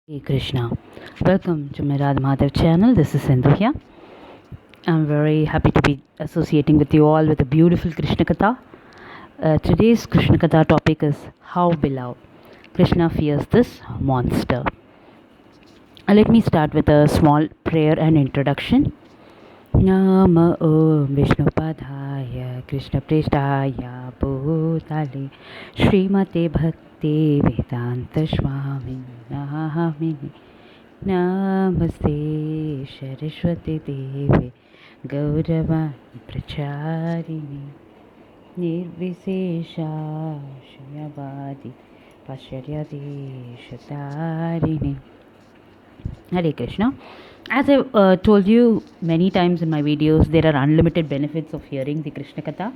Hey Krishna, welcome to my Radha Madhav channel. This is Sindhu here. I'm very happy to be associating with you all with a beautiful Krishna Katha. Today's Krishna Katha topic is Hau Bilau. Krishna fears this monster. Let me start with a small prayer and introduction. Nama Om Vishnu Padhaya Krishna Preshtaya Bhutale Srimate Bhakti Vedanta Swami Nahamini Namaste Saraswati Devi Gauravan Pracharini Nirvisesha Shunyavadi Pascharyadi Shatarini. Hare Krishna. As I told you many times in my videos, there are unlimited benefits of hearing the Krishna Katha.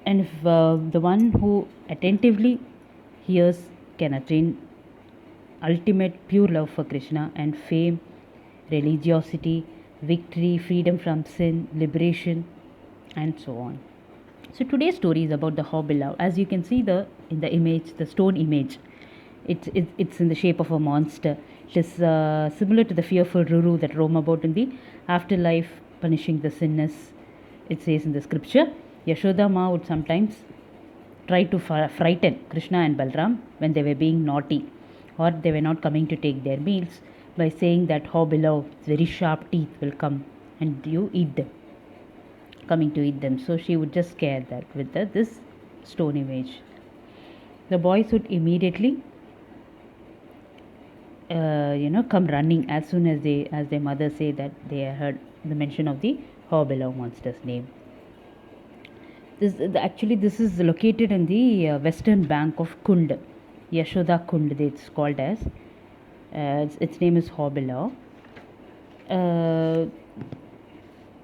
And if the one who attentively hears can attain ultimate pure love for Krishna and fame, religiosity, victory, freedom from sin, liberation, and so on. So today's story is about the Hau Bilau. As you can see in the image, the stone image, it's in the shape of a monster. It is similar to the fearful Ruru that roam about in the afterlife, punishing the sinners. It says in the scripture, Yashoda Ma would sometimes try to frighten Krishna and Balram when they were being naughty or they were not coming to take their meals by saying that Hau Bilau, very sharp teeth will come and you eat them, coming to eat them. So she would just scare that with this stone image. The boys would immediately come running as soon as their mother say that they heard the mention of the Hau Bilau monster's name. This is located in the western bank of Kund, Yashoda Kund. It's called as. Its name is Hau Bilau.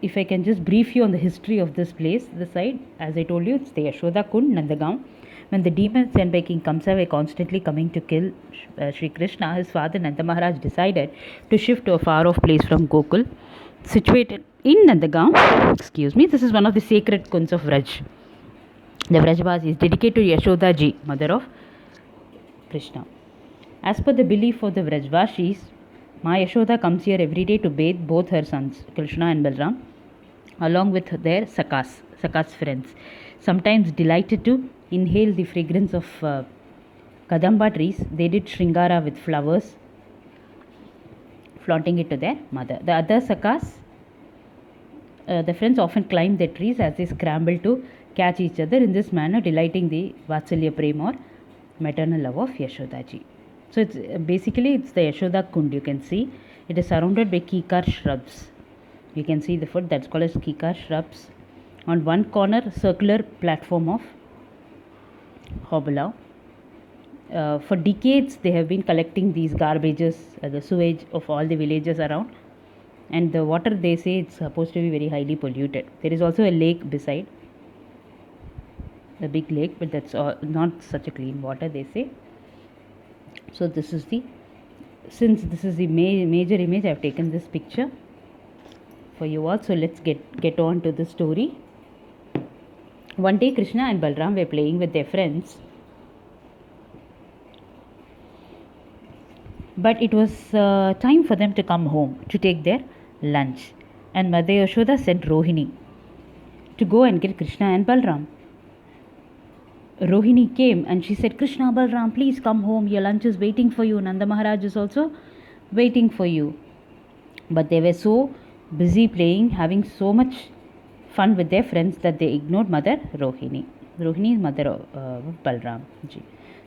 If I can just brief you on the history of this place, the site, as I told you, it's the Yashoda Kund, Nandagaon. When the demons sent by King Kamsa were constantly coming to kill Sri Krishna, his father Nanda Maharaj decided to shift to a far-off place from Gokul, situated in Nandagaon. This is one of the sacred kunds of Vraj. The Vrajvas is dedicated to Yashoda Ji, mother of Krishna. As per the belief of the Vrajvasis, Ma Yashoda comes here every day to bathe both her sons, Krishna and Balram, along with their Sakas friends. Sometimes delighted to inhale the fragrance of Kadamba trees, they did Shringara with flowers, flaunting it to their mother. The other Sakas, the friends often climbed the trees as they scrambled to catch each other, in this manner delighting the Vatsalya Prem or maternal love of Yashodaji. So it's the Yashoda Kund. You can see it is surrounded by kikar shrubs. You can see the foot that's called as kikar shrubs. On one corner, circular platform of Hau Bilau. For decades, they have been collecting these garbages, the sewage of all the villages around, and the water, they say, it's supposed to be very highly polluted. There is also a lake beside, a big lake, but that's not such a clean water, they say. So since this is the major image, I have taken this picture for you all. So let's get on to the story. One day, Krishna and Balram were playing with their friends, but it was time for them to come home to take their lunch, and Mother Yashoda sent Rohini to go and get Krishna and Balram. Rohini came and she said, Krishna, Balram, please come home, your lunch is waiting for you. Nanda Maharaj is also waiting for you. But they were so busy playing, having so much fun with their friends, that they ignored Mother Rohini. Rohini is mother of Balram ji.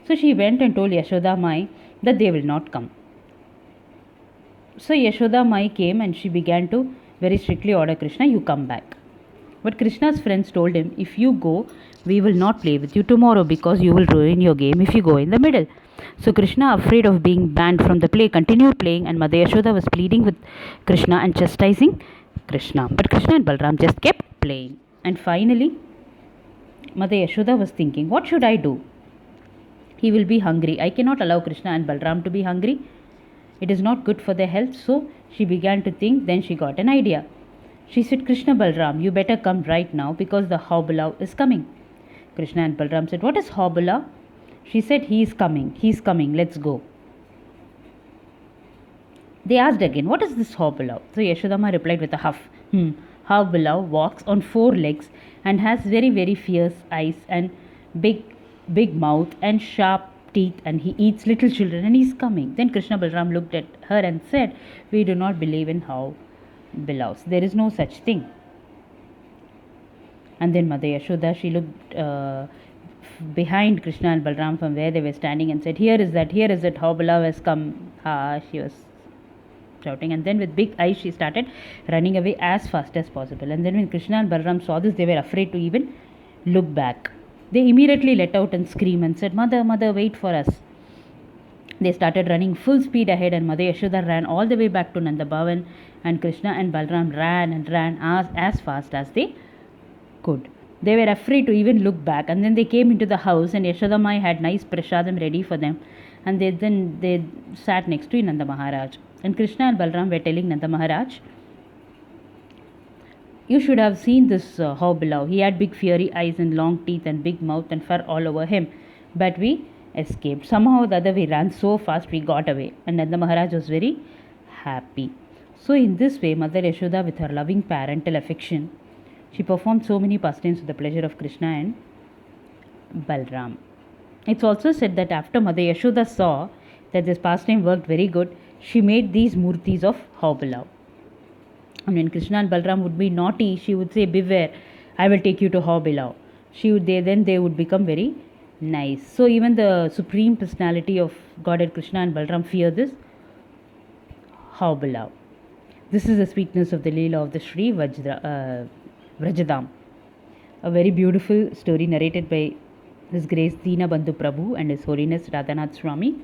So she went and told Yashoda Mai that they will not come. So Yashoda Mai came and she began to very strictly order Krishna, you come back. But Krishna's friends told him, if you go, we will not play with you tomorrow, because you will ruin your game if you go in the middle. So Krishna, afraid of being banned from the play, continued playing, and Mother Yashoda was pleading with Krishna and chastising Krishna. But Krishna and Balram just kept playing. And finally, Mother Yashoda was thinking, what should I do? He will be hungry. I cannot allow Krishna and Balram to be hungry. It is not good for their health. So she began to think. Then she got an idea. She said, Krishna, Balram, you better come right now, because the Hau Bilau is coming. Krishna and Balram said, what is Hau Bilau? She said, he's coming, let's go. They asked again, what is this Hau Bilau? So Yashodama replied with a huff, Hau Bilau walks on 4 legs and has very, very fierce eyes and big mouth and sharp teeth, and he eats little children and he's coming. Then Krishna Balram looked at her and said, we do not believe in Hau Bilaus. There is no such thing. And then Mother Yashoda, she looked behind Krishna and Balram from where they were standing and said, here is that Hau Bilau has come. She was shouting, and then with big eyes she started running away as fast as possible. And then when Krishna and Balram saw this, they were afraid to even look back. They immediately let out and screamed and said, Mother, wait for us. They started running full speed ahead, and Mother Yashoda ran all the way back to Nanda Bhavan, and Krishna and Balram ran as fast as they could. They were afraid to even look back, and then they came into the house, and Yashoda Mai had nice prasadam ready for them, and they sat next to Nanda Maharaj. And Krishna and Balram were telling Nanda Maharaj, you should have seen this Hau Bilau. He had big fiery eyes and long teeth and big mouth and fur all over him. But we escaped. Somehow or the other we ran so fast we got away. And Nanda Maharaj was very happy. So in this way, Mother Yashoda, with her loving parental affection, she performed so many pastimes to the pleasure of Krishna and Balram. It's also said that after Mother Yashoda saw that this pastime worked very good, she made these murtis of Hau Bilau. And when Krishna and Balram would be naughty, she would say, beware, I will take you to Hau Bilau. They would become very nice. So even the Supreme Personality of Godhead Krishna and Balram fear this Hau Bilau. This is the sweetness of the Leela of the Sri Vrajadam. A very beautiful story narrated by His Grace Deenabandhu Prabhu and His Holiness Radhanath Swami.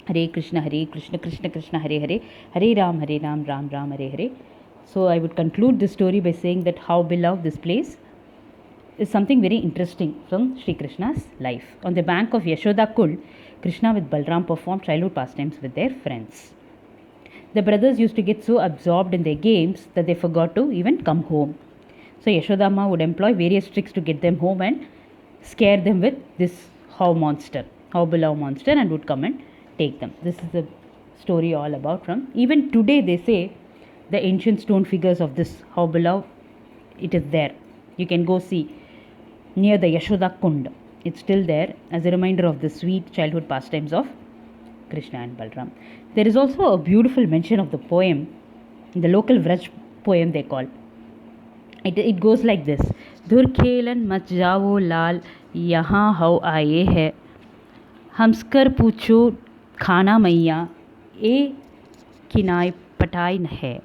Hare Krishna, Krishna Krishna, Hare Hare, Hare Ram, Ram Ram, Hare Hare. So I would conclude this story by saying that Hau Bilau, this place, is something very interesting from Sri Krishna's life. On the bank of Yashoda Kund, Krishna with Balram performed childhood pastimes with their friends. The brothers used to get so absorbed in their games that they forgot to even come home. So Yashodama would employ various tricks to get them home and scare them with this Hau Bilau monster, and would come and take them. This is the story all about from. Even today they say the ancient stone figures of this Hau Bilau, it is there. You can go see near the Yashoda Kund. It's still there as a reminder of the sweet childhood pastimes of Krishna and Balram. There is also a beautiful mention of the poem, the local Vraj poem they call. It goes like this. Dur khelan mat jao lal, yahan hau aaye hai. Hamskar pucho khana maiya, e kinai patai hai.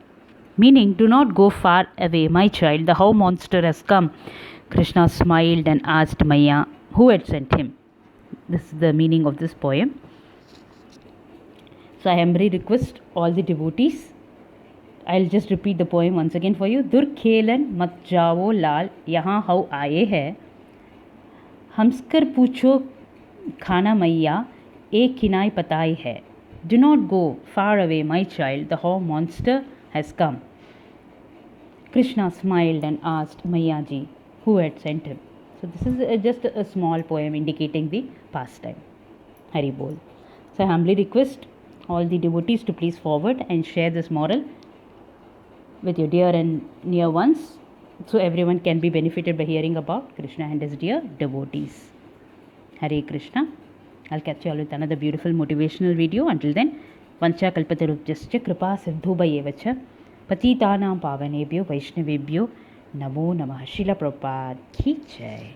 Meaning, do not go far away, my child, the Hau monster has come. Krishna smiled and asked Maya who had sent him. This is the meaning of this poem. So I humbly request all the devotees, I'll just repeat the poem once again for you. Dur khelan mat jao lal, yahan hau aaye hai. Hamskar pucho khana maiya, e kinai patai hai. Do not go far away, my child, the Hau monster has come. Krishna smiled and asked Maiyaji who had sent him. So this is just a small poem indicating the pastime. Hari Bol. So I humbly request all the devotees to please forward and share this moral with your dear and near ones, so everyone can be benefited by hearing about Krishna and his dear devotees. Hare Krishna. I'll catch you all with another beautiful motivational video. Until then, Vancha kalpatarubhyascha kripa sindhubhayevacha patitanam pavanebhyo vaishnavebhyo namo namah. Srila Prabhupada ki jai.